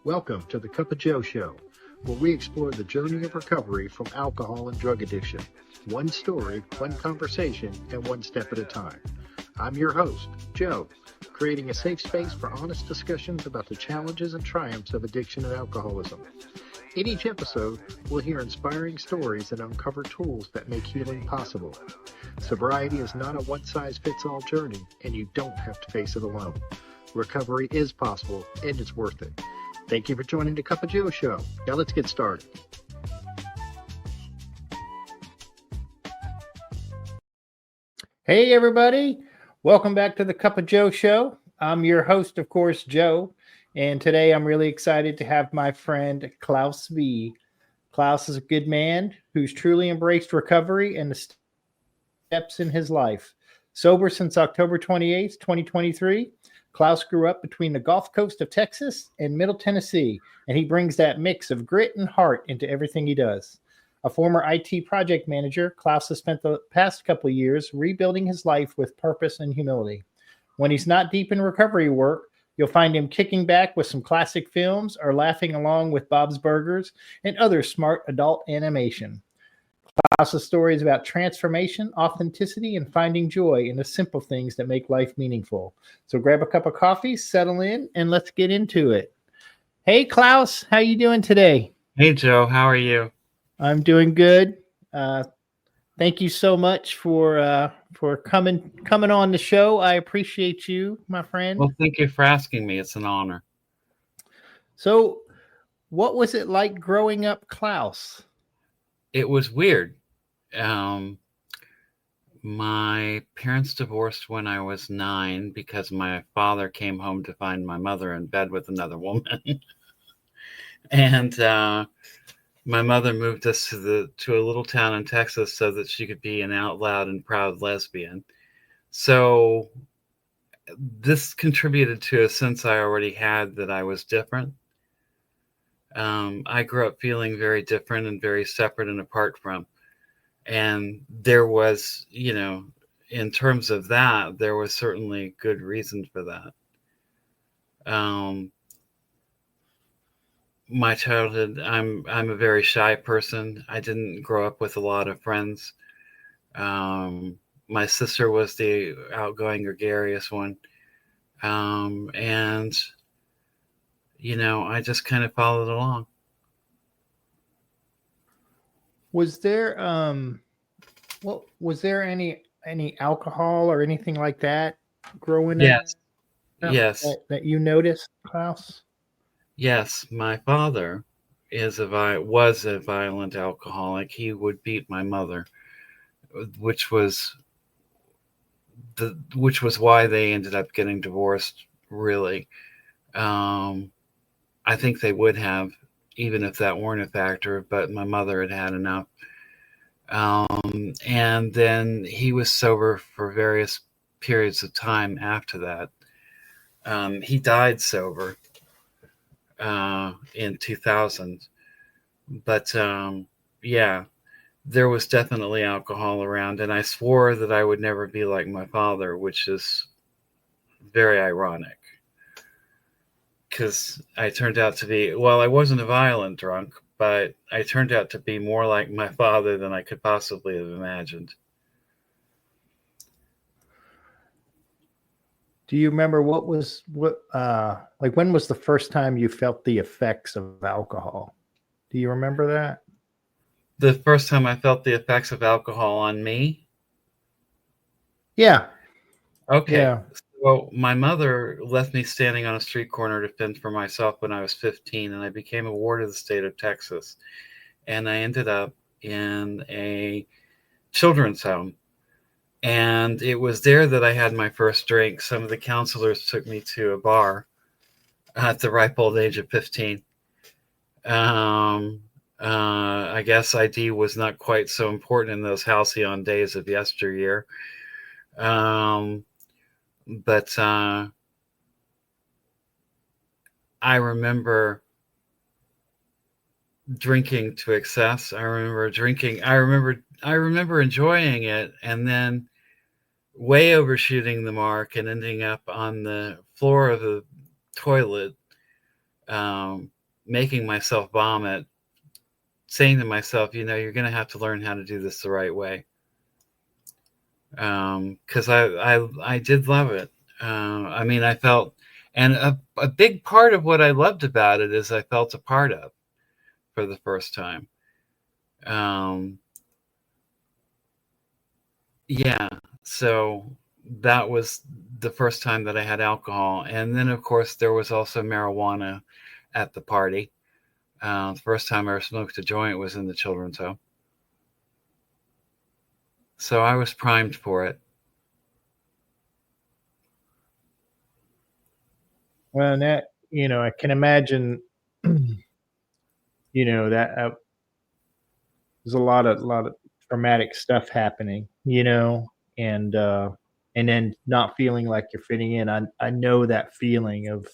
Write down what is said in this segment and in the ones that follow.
Welcome to the Cup of Joe Show, where we explore the journey of recovery from alcohol and drug addiction. One story, one conversation, and one step at a time. I'm your host, Joe, creating a safe space for honest discussions about the challenges and triumphs of addiction and alcoholism. In each episode, we'll hear inspiring stories and uncover tools that make healing possible. Sobriety is not a one-size-fits-all journey, and you don't have to face it alone. Recovery is possible, and it's worth it. Thank you for joining the Cup of Joe Show. Now let's get started. Hey, everybody. Welcome back to the Cup of Joe Show. I'm your host, of course, Joe. And today I'm really excited to have my friend Klaus V. Klaus is a good man who's truly embraced recovery and the steps in his life. Sober since October 28th, 2023. Klaus grew up between the Gulf Coast of Texas and Middle Tennessee, and he brings that mix of grit and heart into everything he does. A former IT project manager, Klaus has spent the past couple of years rebuilding his life with purpose and humility. When he's not deep in recovery work, you'll find him kicking back with some classic films or laughing along with Bob's Burgers and other smart adult animation. Klaus's story is about transformation, authenticity, and finding joy in the simple things that make life meaningful. So grab a cup of coffee, settle in, and let's get into it. Hey, Klaus, how you doing today? Hey, Joe, how are you? I'm doing good. Thank you so much for coming on the show. I appreciate you, my friend. Well, thank you for asking me. It's an honor. So, what was it like growing up, Klaus? It was weird. My parents divorced when I was 9 because my father came home to find my mother in bed with another woman. And my mother moved us to a little town in Texas so that she could be an out loud and proud lesbian. So this contributed to a sense I already had that I was different. I grew up feeling very different and very separate and apart from. And there was, in terms of that, there was certainly good reason for that. My childhood, I'm a very shy person. I didn't grow up with a lot of friends. My sister was the outgoing, gregarious one. And I just kind of followed along. Was there was there any alcohol or anything like that growing up? Yes. That you noticed, Klaus? Yes, my father was a violent alcoholic. He would beat my mother, which was why they ended up getting divorced, really. I think they would have, even if that weren't a factor, but my mother had had enough. And then he was sober for various periods of time after that. He died sober in 2000. But yeah, there was definitely alcohol around, and I swore that I would never be like my father, which is very ironic. Because I turned out to be, I wasn't a violent drunk, but I turned out to be more like my father than I could possibly have imagined. Do you remember when was the first time you felt the effects of alcohol? Do you remember that? The first time I felt the effects of alcohol on me? Yeah. Okay. Yeah. Well, my mother left me standing on a street corner to fend for myself when I was 15, and I became a ward of the state of Texas. And I ended up in a children's home. And it was there that I had my first drink. Some of the counselors took me to a bar at the ripe old age of 15. I guess ID was not quite so important in those halcyon days of yesteryear. But I remember drinking to excess. I remember enjoying it, and then way overshooting the mark and ending up on the floor of the toilet making myself vomit, saying to myself, you're going to have to learn how to do this the right way. Because I did love it. I felt, and a big part of what I loved about it is I felt a part of for the first time. Yeah, so that was the first time that I had alcohol. And then, of course, there was also marijuana at the party. The first time I ever smoked a joint was in the children's home. So I was primed for it. Well, and that, I can imagine, that there's a lot of traumatic stuff happening, and then not feeling like you're fitting in. I know that feeling of,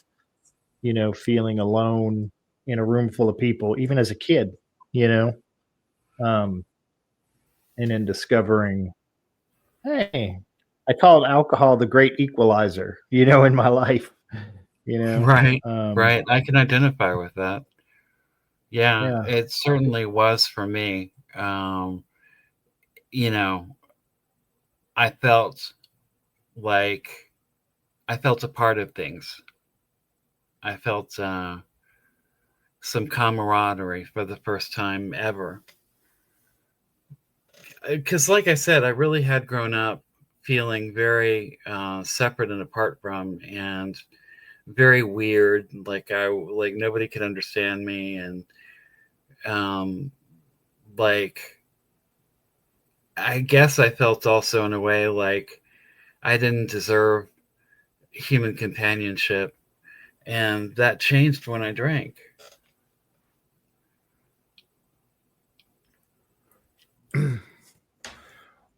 feeling alone in a room full of people, even as a kid, you know, um, and then discovering, hey, I called alcohol the great equalizer, in my life, you know. Right, Um, right. I can identify with that. Yeah, yeah. it certainly was for me. You know, I felt like I felt a part of things. I felt some camaraderie for the first time ever. Because, like I said, I really had grown up feeling very separate and apart from, and very weird. Like nobody could understand me, and um, like I guess I felt also in a way like I didn't deserve human companionship, and that changed when I drank.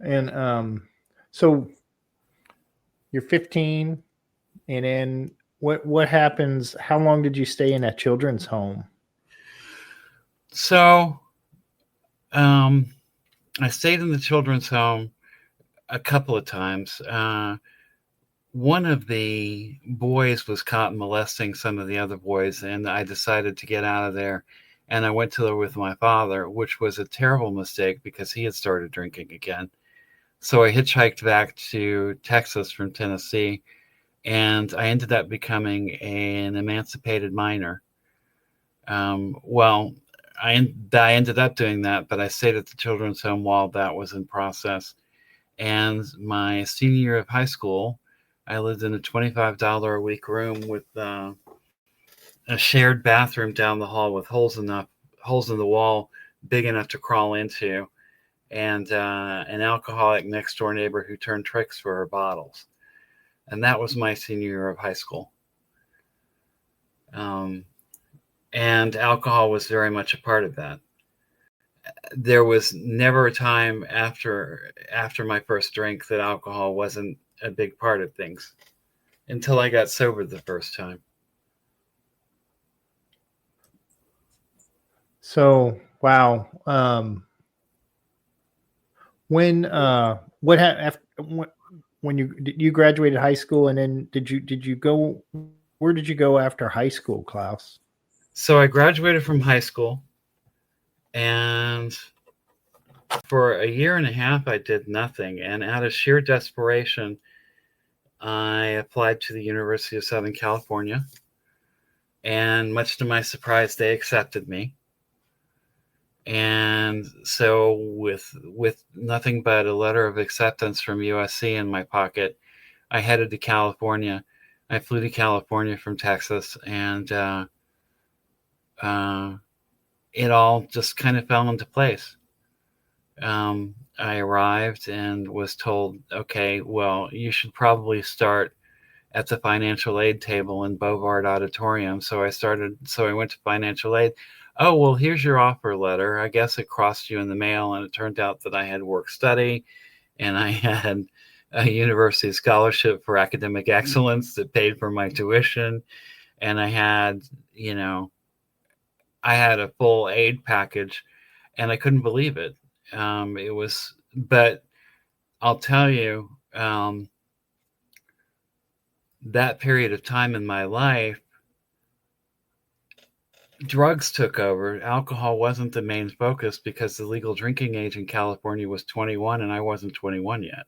And so you're 15, and then what happens? How long did you stay in that children's home? So um, I stayed in the children's home a couple of times. One of the boys was caught molesting some of the other boys, and I decided to get out of there. And I went to live with my father, which was a terrible mistake because he had started drinking again. So I hitchhiked back to Texas from Tennessee, and I ended up becoming an emancipated minor. Well, I ended up doing that, but I stayed at the children's home while that was in process. And my senior year of high school, I lived in a $25 a week room with a shared bathroom down the hall with holes in the wall big enough to crawl into, and an alcoholic next door neighbor who turned tricks for her bottles. And that was my senior year of high school. Um, and alcohol was very much a part of that. There was never a time after my first drink that alcohol wasn't a big part of things until I got sober the first time. So, wow. When what after when you graduated high school, and then did you go, where did you go after high school, Klaus? So I graduated from high school, and for a year and a half, I did nothing. And out of sheer desperation, I applied to the University of Southern California. And much to my surprise, they accepted me. And so, with nothing but a letter of acceptance from USC in my pocket, I headed to California. I flew to California from Texas, and uh, it all just kind of fell into place. I arrived and was told, okay, well, you should probably start at the financial aid table in Bovard Auditorium. So I went to financial aid. Oh, well, here's your offer letter. I guess it crossed you in the mail. And it turned out that I had work study, and I had a university scholarship for academic excellence that paid for my tuition. And I had a full aid package, and I couldn't believe it. But I'll tell you, that period of time in my life drugs took over. Alcohol wasn't the main focus because the legal drinking age in California was 21 and I wasn't 21 yet.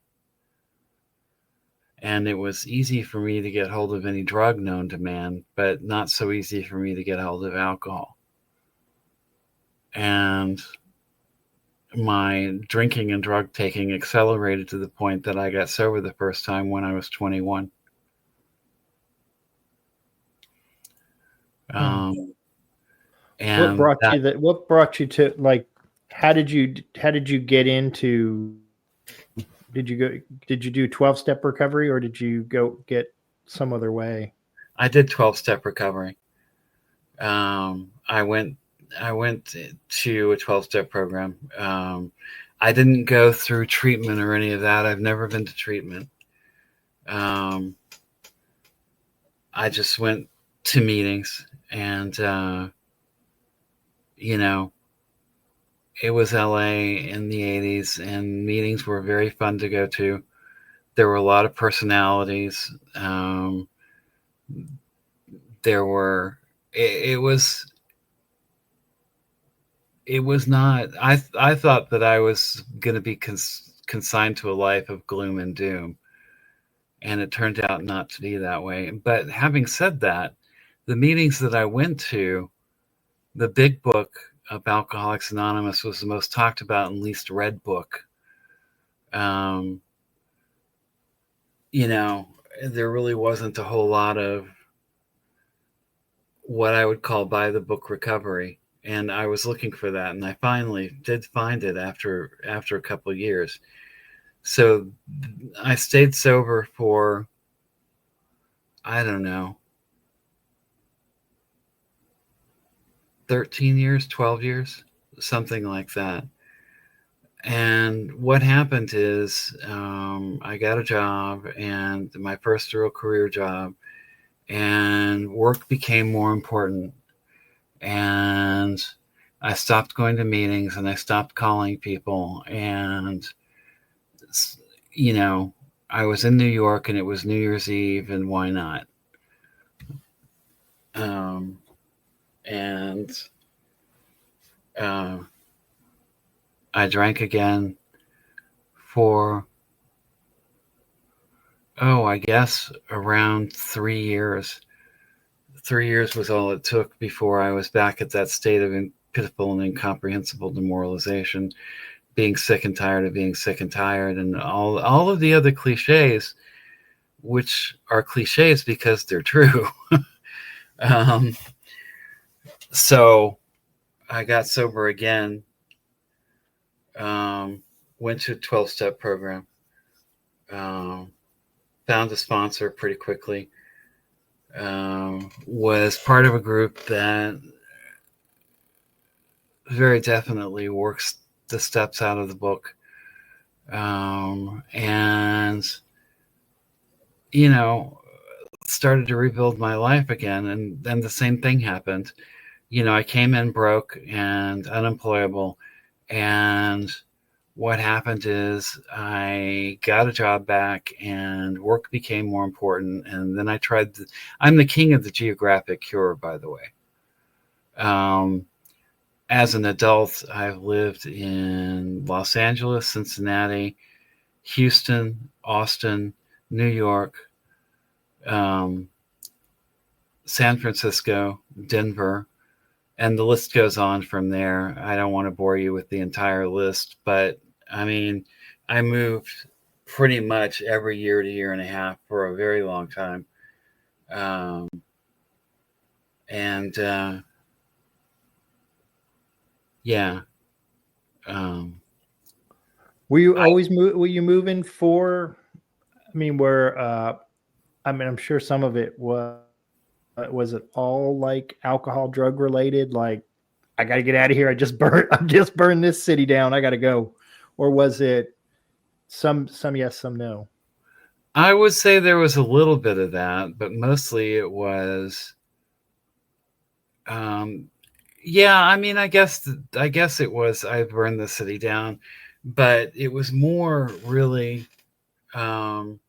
And it was easy for me to get hold of any drug known to man, but not so easy for me to get hold of alcohol. And my drinking and drug taking accelerated to the point that I got sober the first time when I was 21. And What brought you to, like, how did you get into, did you do 12-step recovery, or did you go get some other way? I did 12-step recovery. I went to a 12-step program. I didn't go through treatment or any of that. I've never been to treatment. I just went to meetings, and it was LA in the 80s, and meetings were very fun to go to. There were a lot of personalities. There were, it was not, I thought that I was going to be consigned to a life of gloom and doom. And it turned out not to be that way. But having said that, the meetings that I went to, the big book of Alcoholics Anonymous was the most talked about and least read book. There really wasn't a whole lot of what I would call by the book recovery. And I was looking for that, and I finally did find it after a couple of years. So I stayed sober for, I don't know, 13 years, 12 years, something like that. And what happened is I got a job, and my first real career job, and work became more important. And I stopped going to meetings, and I stopped calling people. And, I was in New York, and it was New Year's Eve, and why not? I drank again for, I guess around 3 years. 3 years was all it took before I was back at that state of pitiful and incomprehensible demoralization, being sick and tired of being sick and tired, and all of the other cliches, which are cliches because they're true. So I got sober again, went to a 12-step program, found a sponsor pretty quickly, was part of a group that very definitely works the steps out of the book. And, started to rebuild my life again. And then the same thing happened. I came in broke and unemployable. And what happened is I got a job back, and work became more important. And then I tried, I'm the king of the geographic cure, by the way. As an adult, I've lived in Los Angeles, Cincinnati, Houston, Austin, New York, San Francisco, Denver, and the list goes on from there. I don't want to bore you with the entire list, but I mean, I moved pretty much every year to year and a half for a very long time. Yeah. Were you always were you moving for, I'm sure some of it was it all like alcohol, drug related? Like, I got to get out of here. I just burned this city down. I got to go. Or was it some yes, some no? I would say there was a little bit of that, but mostly it was, yeah, I guess it was, I burned the city down, but it was more really, I'm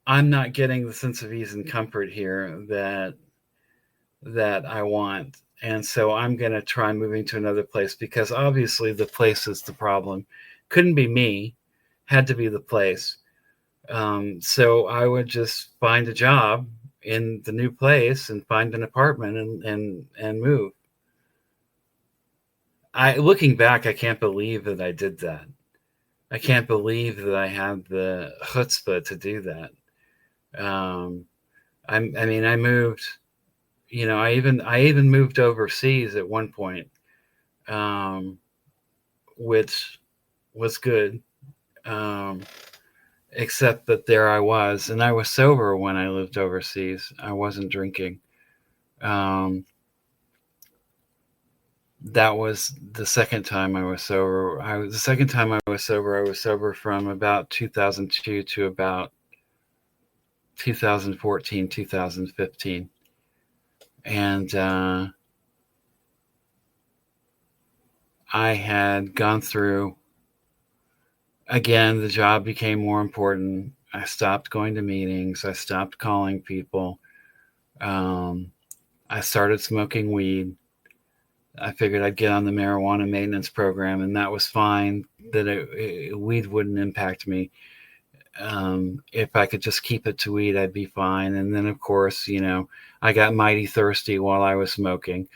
not getting the sense of ease and comfort here that that I want. And so I'm going to try moving to another place, because obviously the place is the problem. Couldn't be me, had to be the place. So I would just find a job in the new place and find an apartment and move. Looking back, I can't believe that I did that. I can't believe that I had the chutzpah to do that. I mean, I moved. I even moved overseas at one point, which was good. Except that there I was, and I was sober when I lived overseas. I wasn't drinking. That was the second time I was sober. The second time I was sober from about 2002 to about 2014, 2015. And I had gone through, again, the job became more important. I stopped going to meetings. I stopped calling people. I started smoking weed. I figured I'd get on the marijuana maintenance program, and that was fine, that weed wouldn't impact me. If I could just keep it to weed, I'd be fine. And then, of course, I got mighty thirsty while I was smoking.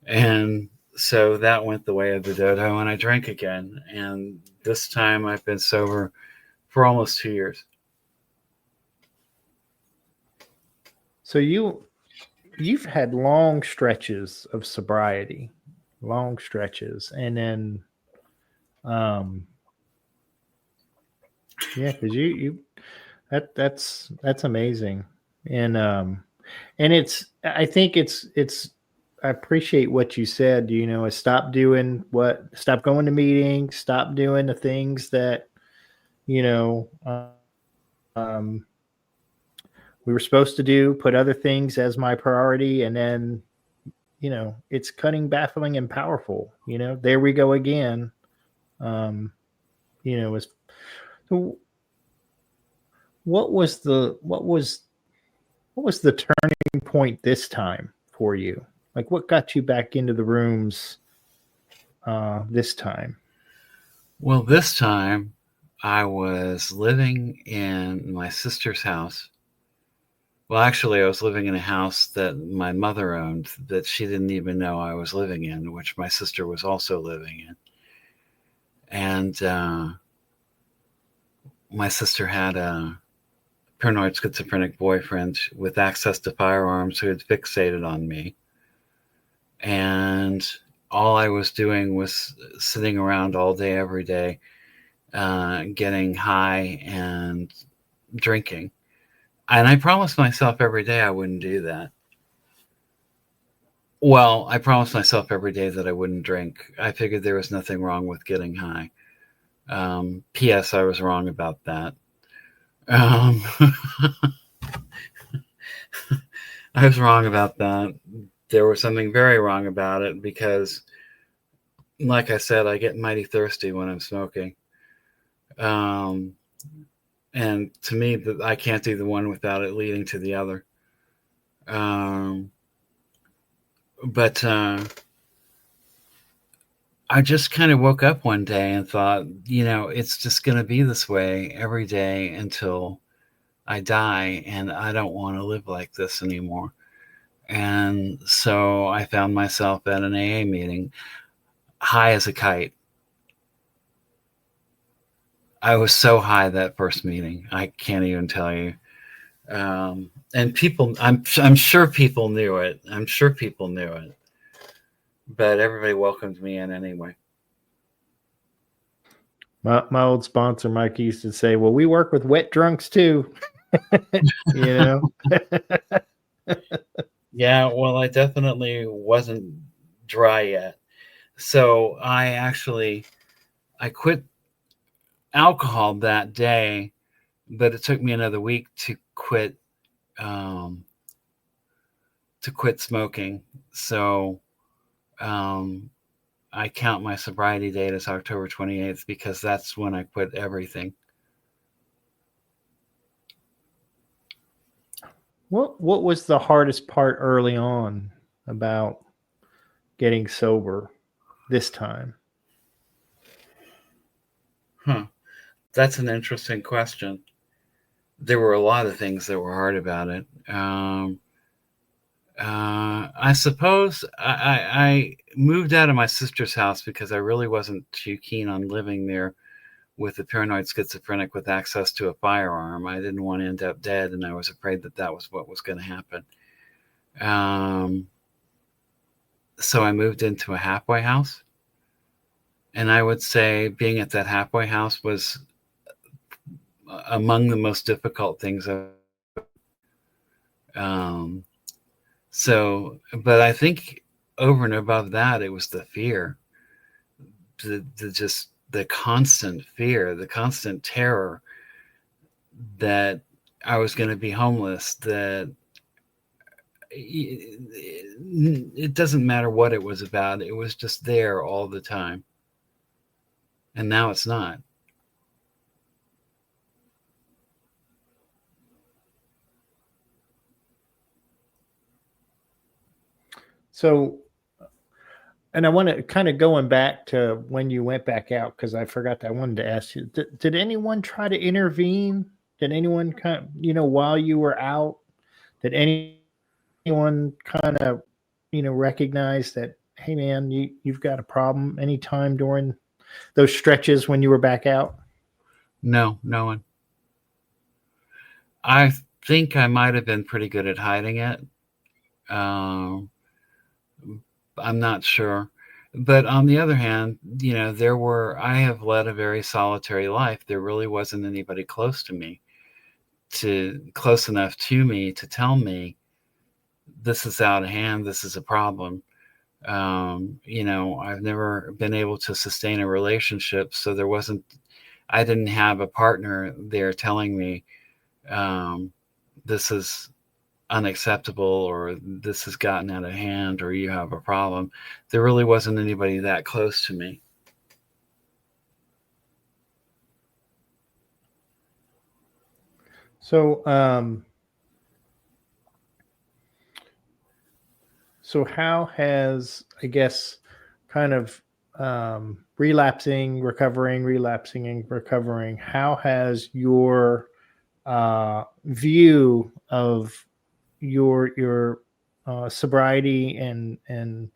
And so that went the way of the dodo, and I drank again. And this time I've been sober for almost 2 years. So you've had long stretches of sobriety, long stretches, and then yeah, because that's amazing. And I think it's I appreciate what you said. Stop going to meetings, stop doing the things that um, we were supposed to do, put other things as my priority, and then it's cutting, baffling, and powerful. There we go again. Is so what was the turning point this time for you? Like, what got you back into the rooms this time? Well, this time I was living in my sister's house. Well, actually, I was living in a house that my mother owned that she didn't even know I was living in, which my sister was also living in. And my sister had a paranoid schizophrenic boyfriend with access to firearms who had fixated on me. And all I was doing was sitting around all day, every day, getting high and drinking. And I promised myself every day I wouldn't do that. Well, I promised myself every day that I wouldn't drink. I figured there was nothing wrong with getting high. P.S. I was wrong about that. I was wrong about that. There was something very wrong about it, because, like I said, I get mighty thirsty when I'm smoking. And to me, I can't do the one without it leading to the other. But I just kind of woke up one day and thought, it's just going to be this way every day until I die, and I don't want to live like this anymore. And so I found myself at an AA meeting, high as a kite. I was so high that first meeting, I can't even tell you. And people, I'm sure people knew it. I'm sure people knew it. But everybody welcomed me in anyway. My old sponsor, Mike, used to say, well, we work with wet drunks too. Yeah, well, I definitely wasn't dry yet. So I quit alcohol that day, but it took me another week to quit smoking. So I count my sobriety date as October 28th, because that's when I quit everything. What was the hardest part early on about getting sober this time? That's an interesting question. There were a lot of things that were hard about it. I suppose I moved out of my sister's house because I really wasn't too keen on living there with a paranoid schizophrenic with access to a firearm. I didn't want to end up dead, and I was afraid that that was what was going to happen. So I moved into a halfway house. And I would say being at that halfway house was among the most difficult things. But I think over and above that, it was the fear, just the constant fear, the constant terror that I was going to be homeless, that it doesn't matter what it was about. It was just there all the time. And now it's not. So, and I want to kind of going back to when you went back out, because I forgot that I wanted to ask you, did anyone try to intervene? Did anyone while you were out, did anyone kind of, recognize that, hey man, you've got a problem anytime during those stretches when you were back out? No one. I think I might have been pretty good at hiding it. I'm not sure. But on the other hand, I have led a very solitary life. There really wasn't anybody close enough to me to tell me this is out of hand, this is a problem. I've never been able to sustain a relationship, so I didn't have a partner there telling me this is unacceptable, or this has gotten out of hand, or you have a problem. There really wasn't anybody that close to me. So, how has, I guess, kind of relapsing, and recovering, how has your view of your sobriety and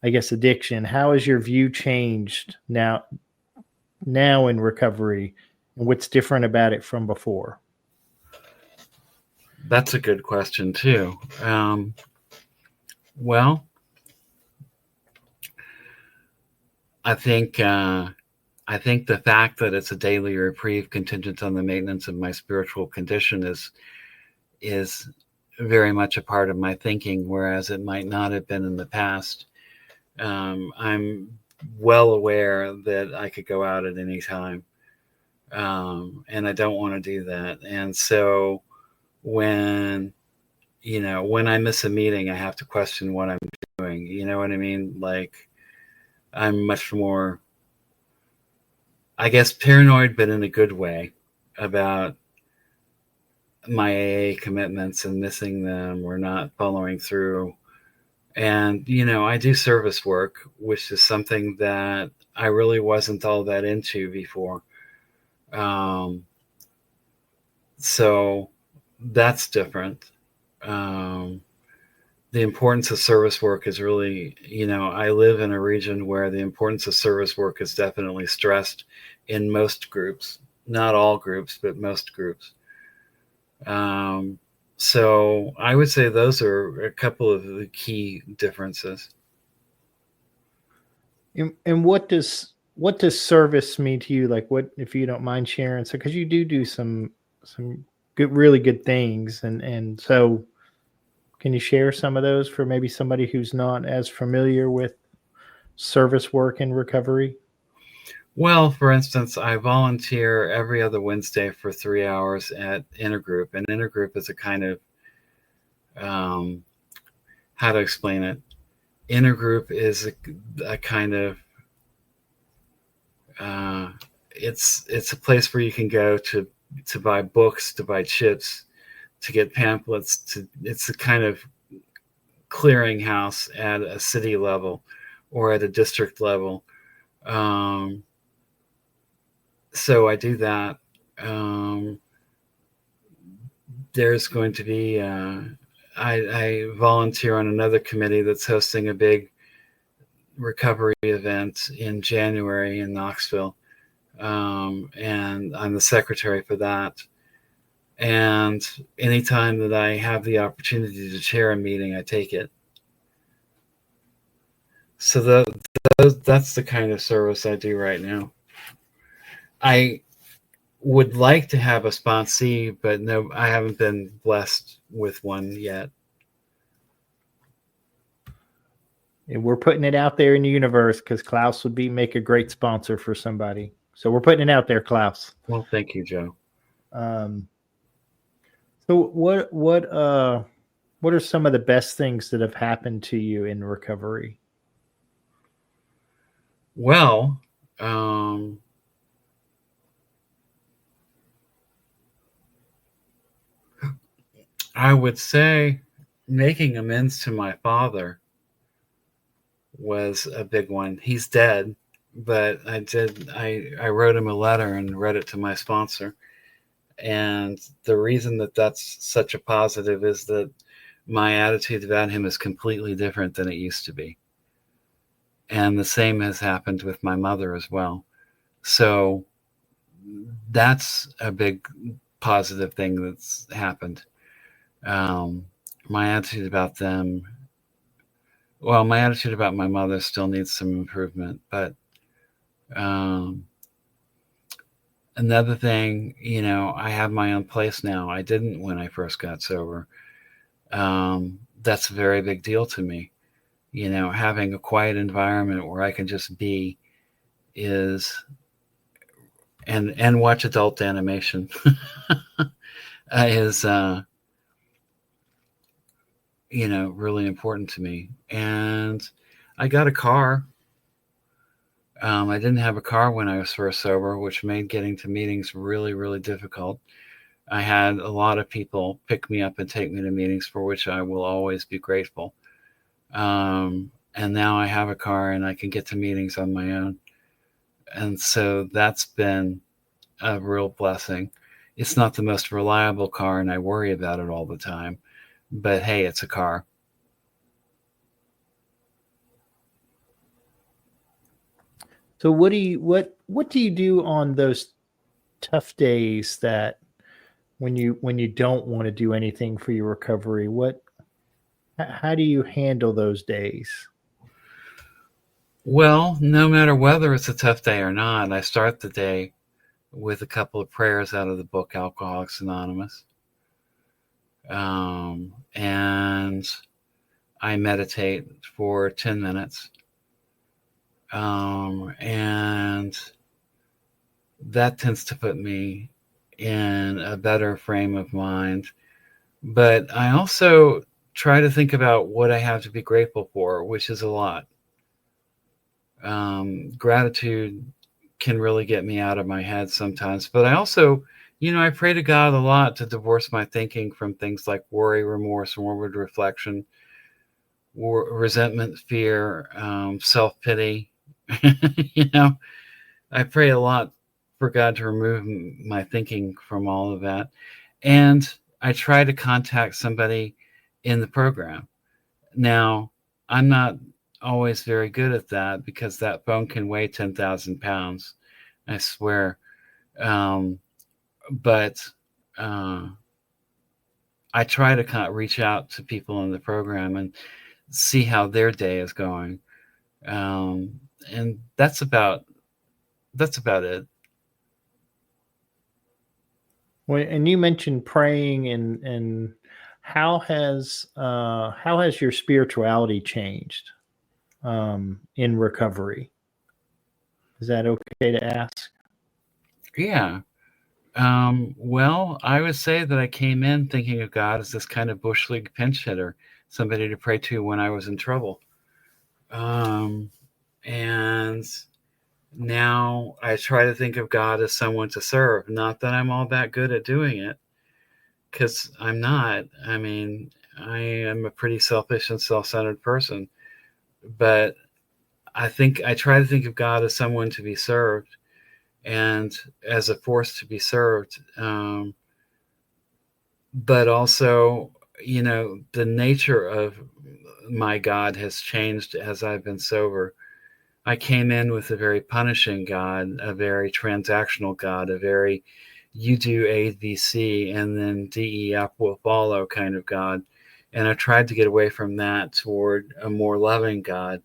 I guess addiction, how has your view changed now in recovery, and what's different about it from before? That's a good question too. Well, I think the fact that it's a daily reprieve contingent on the maintenance of my spiritual condition is very much a part of my thinking, whereas it might not have been in the past. I'm well aware that I could go out at any time, and I don't want to do that. And so when I miss a meeting, I have to question what I'm doing. You know what I mean? Like, I'm much more, I guess, paranoid, but in a good way, about my AA commitments and missing them or not following through. And, I do service work, which is something that I really wasn't all that into before. So that's different. The importance of service work is really, I live in a region where the importance of service work is definitely stressed in most groups, not all groups, but most groups. So I would say those are a couple of the key differences. And what does service mean to you? Like, what, if you don't mind sharing? So, because you do some good, really good things, and so can you share some of those for maybe somebody who's not as familiar with service work and recovery? Well, for instance, I volunteer every other Wednesday for 3 hours at Intergroup. And Intergroup is a kind of, how to explain it? Intergroup is a kind of, it's a place where you can go to buy books, to buy chips, to get pamphlets. It's a kind of clearinghouse at a city level or at a district level. So I do that. There's going to be, I volunteer on another committee that's hosting a big recovery event in January in Knoxville. And I'm the secretary for that. And anytime that I have the opportunity to chair a meeting, I take it. So that's the kind of service I do right now. I would like to have a sponsee, but no, I haven't been blessed with one yet. And we're putting it out there in the universe because Klaus would make a great sponsor for somebody. So we're putting it out there, Klaus. Well, thank you, Joe. So what are some of the best things that have happened to you in recovery? Well, I would say making amends to my father was a big one. He's dead, but I wrote him a letter and read it to my sponsor. And the reason that that's such a positive is that my attitude about him is completely different than it used to be. And the same has happened with my mother as well. So that's a big positive thing that's happened. My attitude about them, well, my attitude about my mother still needs some improvement, but another thing, I have my own place now. I didn't when I first got sober. That's a very big deal to me. Having a quiet environment where I can just be and watch adult animation is really important to me. And I got a car. I didn't have a car when I was first sober, which made getting to meetings really, really difficult. I had a lot of people pick me up and take me to meetings, for which I will always be grateful. And now I have a car and I can get to meetings on my own. And so that's been a real blessing. It's not the most reliable car and I worry about it all the time, but hey, it's a car. So what do you do on those tough days that when you don't want to do anything for your recovery? How do you handle those days? Well, no matter whether it's a tough day or not, I start the day with a couple of prayers out of the book Alcoholics Anonymous. And I meditate for 10 minutes. And that tends to put me in a better frame of mind. But I also try to think about what I have to be grateful for, which is a lot. Gratitude can really get me out of my head sometimes. But I also, I pray to God a lot to divorce my thinking from things like worry, remorse, morbid reflection, resentment, fear, self-pity. I pray a lot for God to remove my thinking from all of that. And I try to contact somebody in the program. Now, I'm not always very good at that because that phone can weigh 10,000 pounds, I swear. But I try to reach out to people in the program and see how their day is going. And that's about it. Well, and you mentioned praying, and how has your spirituality changed in recovery? Is that okay to ask? Yeah. Well, I would say that I came in thinking of God as this kind of bush league pinch hitter, somebody to pray to when I was in trouble. And now I try to think of God as someone to serve. Not that I'm all that good at doing it, because I'm not. I mean, I am a pretty selfish and self-centered person, but I try to think of God as someone to be served and as a force to be served. But also, the nature of my God has changed as I've been sober. I came in with a very punishing God, a very transactional God, a very you do A, B, C, and then D, E, F will follow kind of God. And I tried to get away from that toward a more loving God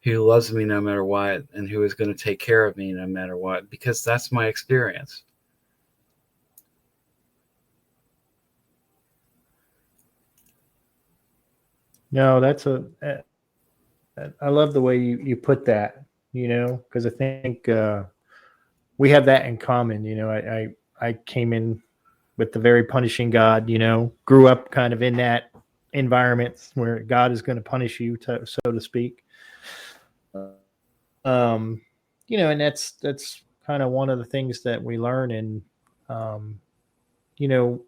who loves me no matter what and who is going to take care of me no matter what, because that's my experience. No, I love the way you put that, because I think we have that in common. I came in with the very punishing God, grew up kind of in that environment where God is going to punish you, so to speak. Um, and that's kind of one of the things that we learn. And um, you know,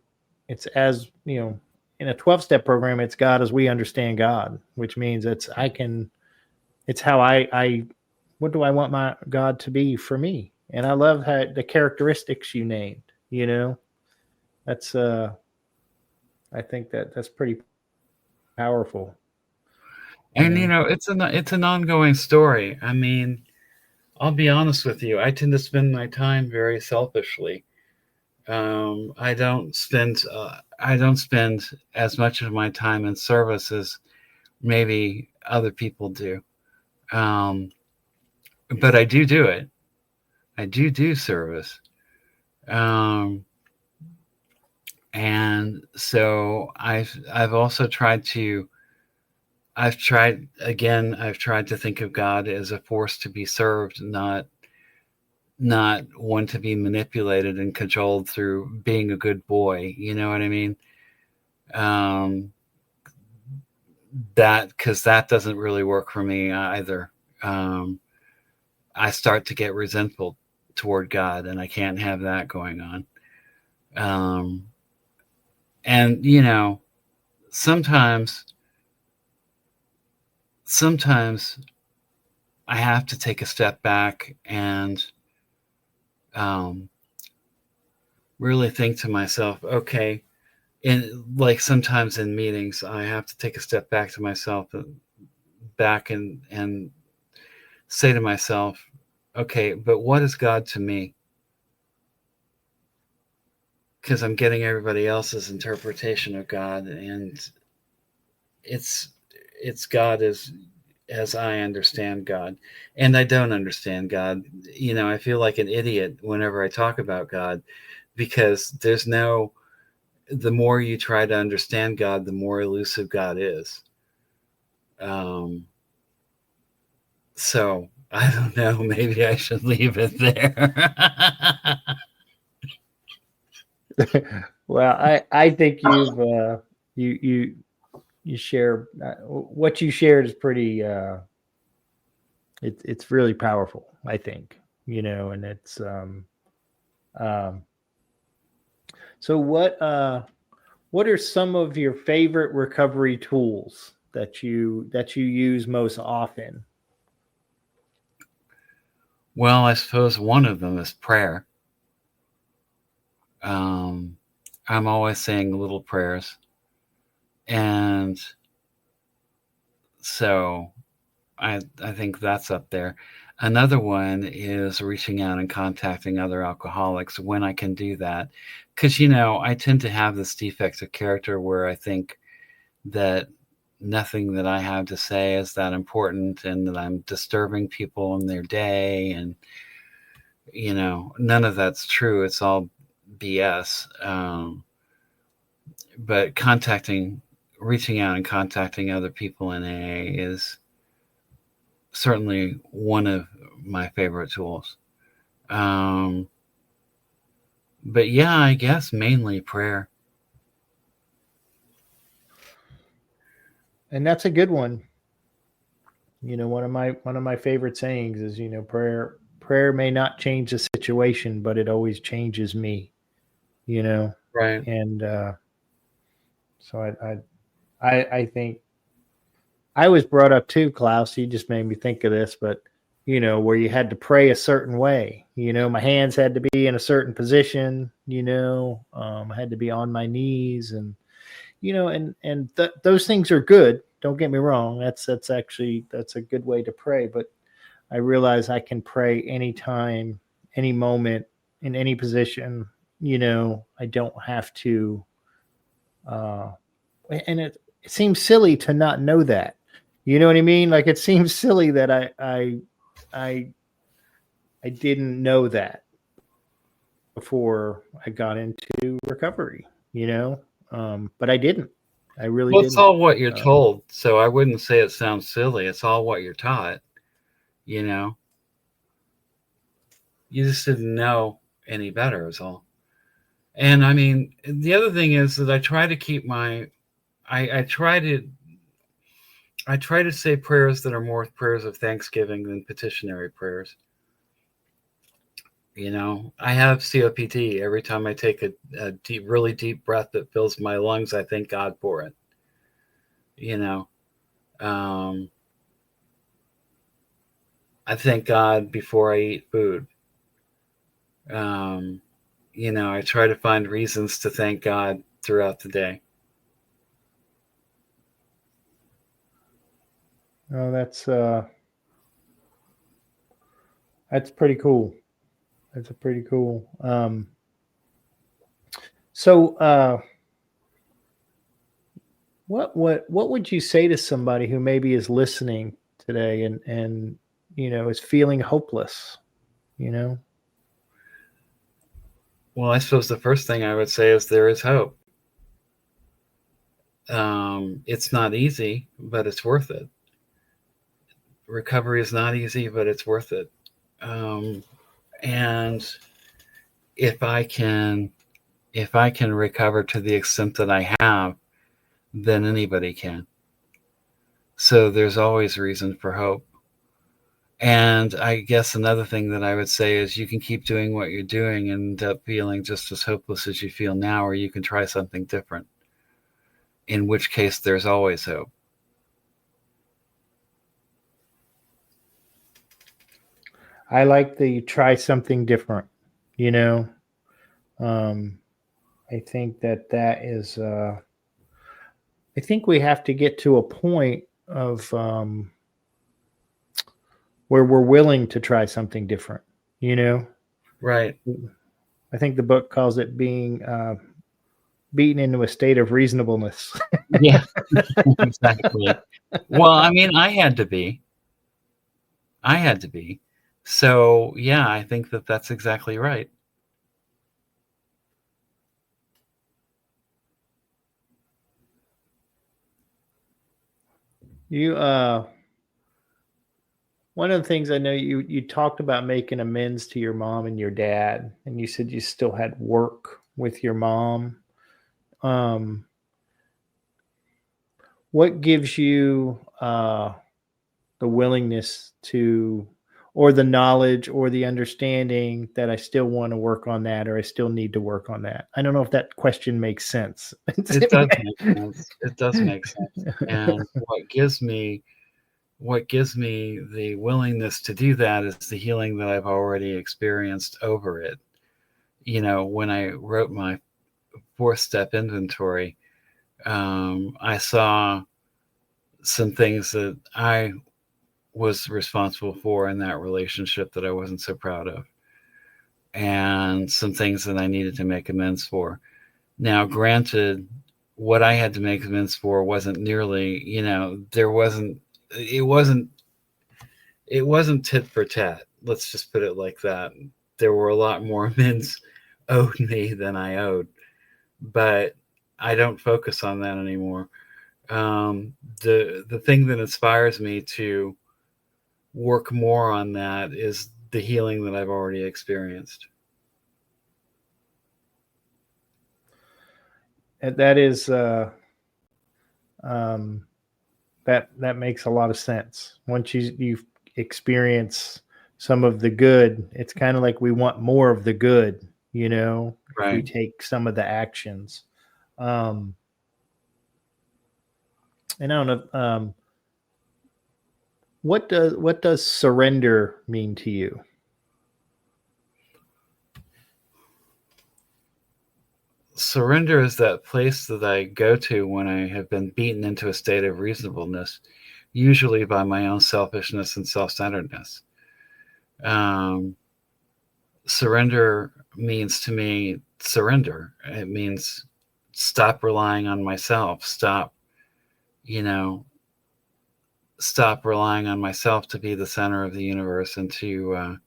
it's as in a 12-step program, it's God as we understand God, which means it's how I what do I want my God to be for me? And I love how the characteristics you named, that's I think that's pretty powerful. you And know it's an ongoing story. I mean, I'll be honest with you. I tend to spend my time very selfishly. I don't spend as much of my time in service as maybe other people do. Um, but I do it. I do service. Um, and so I've also tried to I've tried to think of God as a force to be served, not one to be manipulated and controlled through being a good boy. You know what I mean? Um, that because that doesn't really work for me either. Um, I start to get resentful toward God, and I can't have that going on. Um, and sometimes, sometimes I have to take a step back and um, really think to myself, okay. And like sometimes in meetings, I have to take a step back to myself, back and say to myself, okay, but what is God to me? Because I'm getting everybody else's interpretation of God, and it's it's God as I understand God, and I don't understand God. I feel like an idiot whenever I talk about God because there's no. The more you try to understand God, the more elusive God is. Um, so I don't know. Maybe I should leave it there. Well, I think you you share what you shared is pretty it's really powerful, I think, and it's um so what are some of your favorite recovery tools that you use most often? Well, I suppose one of them is prayer. Um, I'm always saying little prayers. And so I think that's up there. Another one is reaching out and contacting other alcoholics when I can do that. Because, I tend to have this defect of character where I think that nothing that I have to say is that important and that I'm disturbing people in their day. And, none of that's true. It's all BS. But reaching out and contacting other people in AA is certainly one of my favorite tools. Um, but yeah, I guess mainly prayer. And that's a good one. One of my favorite sayings is, prayer may not change the situation, but it always changes me. you know Right. and So I think I was brought up too, Klaus. You just made me think of this, but where you had to pray a certain way. My hands had to be in a certain position. I had to be on my knees, and those things are good. Don't get me wrong. That's a good way to pray. But I realize I can pray anytime, any moment, in any position. I don't have to. And it seems silly to not know that. You know what I mean? Like, it seems silly that I didn't know that before I got into recovery. But I didn't. I really Well, it's didn't. all what you're told. So I wouldn't say it sounds silly. It's all what you're taught. You just didn't know any better, is all. And I mean, the other thing is that I try to keep I try to say prayers that are more prayers of thanksgiving than petitionary prayers. I have COPD. Every time I take a really deep breath that fills my lungs, I thank God for it. I thank God before I eat food. I try to find reasons to thank God throughout the day. Oh, that's pretty cool. That's pretty cool. So what would you say to somebody who maybe is listening today and is feeling hopeless? Well, I suppose the first thing I would say is there is hope. It's not easy, but it's worth it. Recovery is not easy, but it's worth it. And if I can recover to the extent that I have, then anybody can. So there's always reason for hope. And I guess another thing that I would say is you can keep doing what you're doing and end up feeling just as hopeless as you feel now, or you can try something different, in which case there's always hope. I like the try something different. I think that is. I think we have to get to a point of where we're willing to try something different. Right. I think the book calls it being beaten into a state of reasonableness. Yeah, exactly. Well, I mean, I had to be. So, yeah, I think that that's exactly right. You one of the things I know you talked about making amends to your mom and your dad, and you said you still had work with your mom. What gives you the willingness to, or the knowledge or the understanding that I still want to work on that, or I still need to work on that? I don't know if that question makes sense. It does make sense. It does make sense. And what gives me the willingness to do that is the healing that I've already experienced over it. When I wrote my 4-step inventory, I saw some things that I was responsible for in that relationship that I wasn't so proud of, and some things that I needed to make amends for. Now, granted, what I had to make amends for wasn't nearly, it wasn't tit for tat. Let's just put it like that. There were a lot more amends owed me than I owed, but I don't focus on that anymore. The thing that inspires me to work more on that is the healing that I've already experienced. And that is that makes a lot of sense. Once you experience some of the good, it's kind of like we want more of the good, if we Right. take some of the actions. And I don't know, what does surrender mean to you? Surrender is that place that I go to when I have been beaten into a state of reasonableness, usually by my own selfishness and self-centeredness. Surrender means to me surrender. It means stop relying on myself. Stop relying on myself to be the center of the universe and to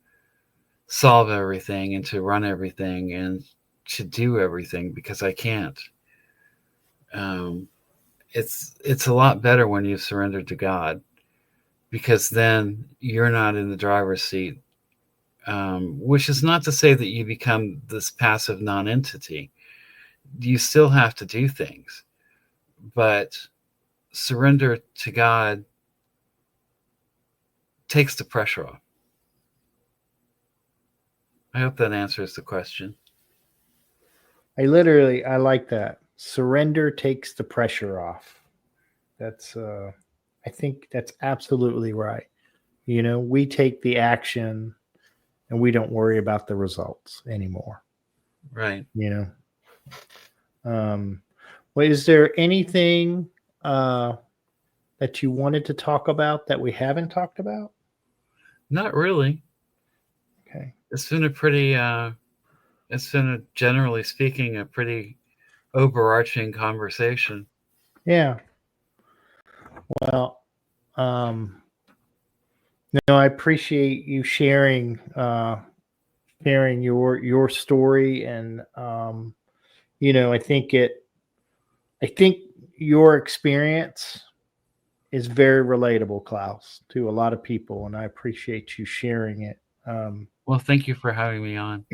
solve everything and to run everything and to do everything, because I can't. It's a lot better when you've surrendered to God, because then you're not in the driver's seat. Which is not to say that you become this passive non-entity. You still have to do things, but surrender to God takes the pressure off. I hope that answers the question. I like that. Surrender takes the pressure off. That's I think that's absolutely right. We take the action and we don't worry about the results anymore. Right. Well, is there anything that you wanted to talk about that we haven't talked about? Not really. Okay. It's been generally speaking, a pretty overarching conversation. Yeah. Well, I appreciate you sharing your story, and I think your experience is very relatable, Klaus, to a lot of people, and I appreciate you sharing it. Well, thank you for having me on.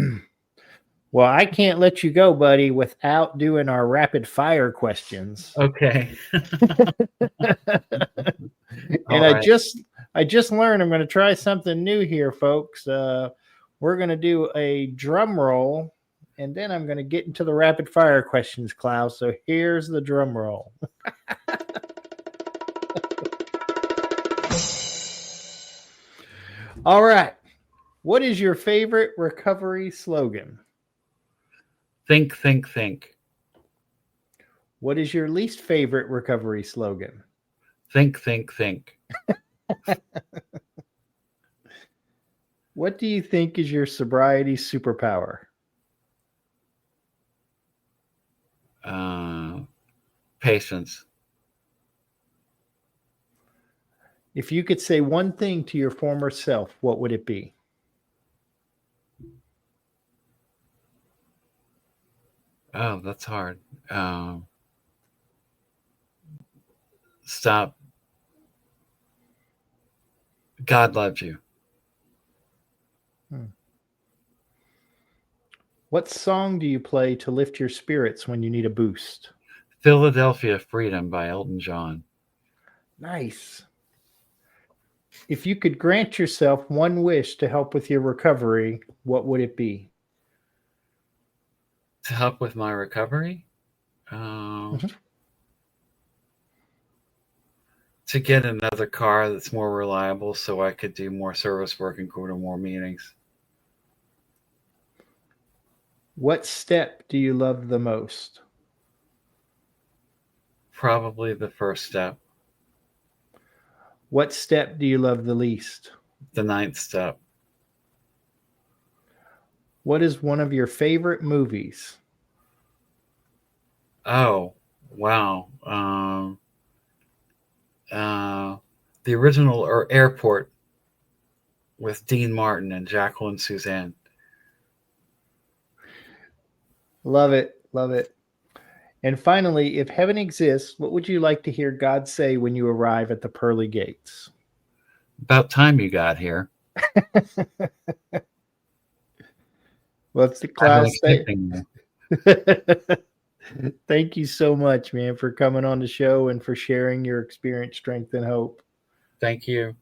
Well, I can't let you go, buddy, without doing our rapid fire questions. Okay. And I just learned I'm going to try something new here, folks. We're going to do a drum roll, and then I'm going to get into the rapid fire questions, Klaus. So here's the drum roll. All right. What is your favorite recovery slogan? Think, think, think. What is your least favorite recovery slogan? Think, think, think. What do you think is your sobriety superpower? Patience. If you could say one thing to your former self, what would it be? Oh, that's hard. Stop. God loves you. What song do you play to lift your spirits when you need a boost? Philadelphia Freedom by Elton John. Nice. If you could grant yourself one wish to help with your recovery, what would it be? To help with my recovery? To get another car that's more reliable so I could do more service work and go to more meetings. What step do you love the most? Probably the first step. What step do you love the least? The 9th step. What is one of your favorite movies? Oh, wow. The original Airport with Dean Martin and Jacqueline Suzanne. Love it. Love it. And finally, if heaven exists, what would you like to hear God say when you arrive at the pearly gates? About time you got here. Well, it's the Klaus thing. Thank you so much, man, for coming on the show and for sharing your experience, strength, and hope. Thank you.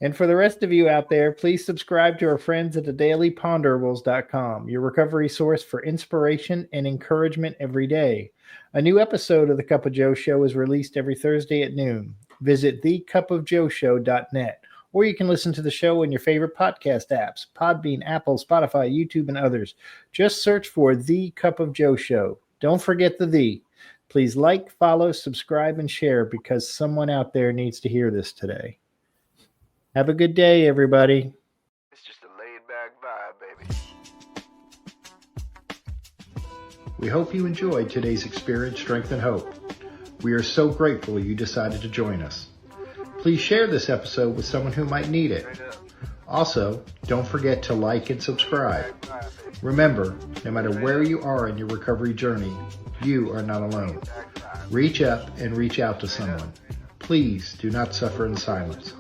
And for the rest of you out there, please subscribe to our friends at thedailyponderables.com, your recovery source for inspiration and encouragement every day. A new episode of The Cup of Joe Show is released every Thursday at noon. Visit thecupofjoeshow.net, or you can listen to the show in your favorite podcast apps, Podbean, Apple, Spotify, YouTube, and others. Just search for The Cup of Joe Show. Don't forget the "the." Please like, follow, subscribe, and share because someone out there needs to hear this today. Have a good day, everybody. It's just a laid-back vibe, baby. We hope you enjoyed today's Experience, Strength, and Hope. We are so grateful you decided to join us. Please share this episode with someone who might need it. Also, don't forget to like and subscribe. Remember, no matter where you are in your recovery journey, you are not alone. Reach up and reach out to someone. Please do not suffer in silence.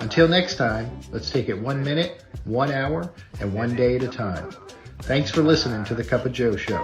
Until next time, let's take it 1 minute, 1 hour, and 1 day at a time. Thanks for listening to The Cup of Joe Show.